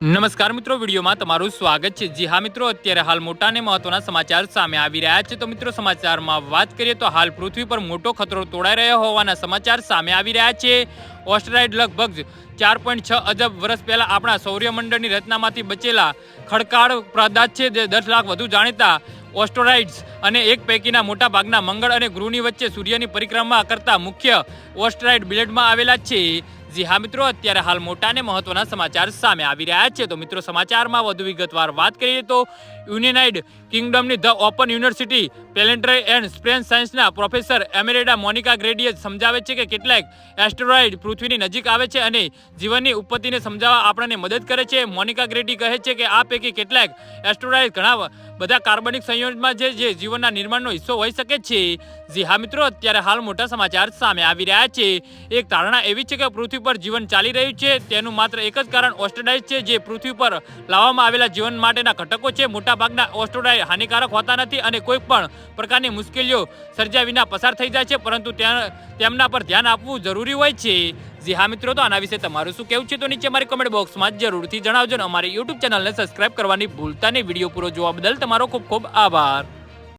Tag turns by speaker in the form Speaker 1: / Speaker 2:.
Speaker 1: નમસ્કાર મિત્રો, વિડીયોમાં તમારું સ્વાગત છે। જી હા મિત્રો, અત્યારે હાલ મોટા અને મહત્વના સમાચાર સામે આવી રહ્યા છે। તો મિત્રો, સમાચારમાં વાત કરીએ તો હાલ પૃથ્વી પર મોટો ખતરો તોડાઈ રહ્યો હોવાના સમાચાર સામે આવી રહ્યા છે। ઓસ્ટ્રેલાઇડ લગભગ 4.6 અજબ વર્ષ પહેલા આપણા સૌરમંડળની રચનામાંથી બચેલા ખડકાળ પદાર્થ છે, જે 10 લાખ વધુ જાણીતા ઓસ્ટેરોઇડ્સ અને એક પૈકીના મોટા ભાગના મંગળ અને ગુરુની વચ્ચે સૂર્યની પરિક્રમા કરતા મુખ્ય ઓસ્ટ્રેરોઇડ બેલ્ટમાં આવેલા છે। જી હા મિત્રો, અત્યારે હાલ મોટા અને મહત્વના સમાચાર સામે આવી રહ્યા છે। તો મિત્રો, સમાચારમાં વધુ વિગતવાર વાત કરીએ તો યુનાઇટેડ કિંગડમની the open university planetary and space સાયન્સના પ્રોફેસર એમેરિટા મોનિકા ગ્રેડીએ સમજાવે છે કે કેટલાક એસ્ટેરોઇડ પૃથ્વીની નજીક આવે છે અને જીવનની ઉત્પત્તિને સમજાવવા આપણને મદદ કરે છે। મોનિકા ગ્રેડી કહે છે કે આ પૈકી કેટલાક એસ્ટેરોઇડ ઘણા બધા કાર્બનિક સંયોજનમાં છે, જે જીવનના નિર્માણનો હિસ્સો હોઈ શકે છે। જી હા મિત્રો, અત્યારે હાલ મોટા સમાચાર સામે આવી રહ્યા છે। એક ધારણા એવી છે કે પૃથ્વી પર જીવન ચાલી રહ્યું છે, તેનું માત્ર એક જ કારણ ઓસ્ટેરોઇડ છે, જે પૃથ્વી પર લાવવામાં આવેલા જીવન માટેના ઘટકો છે। મોટાભાગના ઓસ્ટેરોઇડ હાનિકારક હોતા નથી અને કોઈ પણ પ્રકારની મુશ્કેલીઓ સર્જ્યા વિના પસાર થઈ જાય છે, પરંતુ તેમના પર ધ્યાન આપવું જરૂરી હોય છે। જી હા મિત્રો, તો આના વિશે તમારું શું કહેવું છે તો નીચે મારી કમેન્ટ બોક્સમાં જરૂરથી જણાવજો અને અમારી યુટ્યુબ ચેનલને સબસ્ક્રાઇબ કરવાની ભૂલતા નહીં। વિડીયો પૂરો જોવા બદલ તમારો ખૂબ ખૂબ આભાર।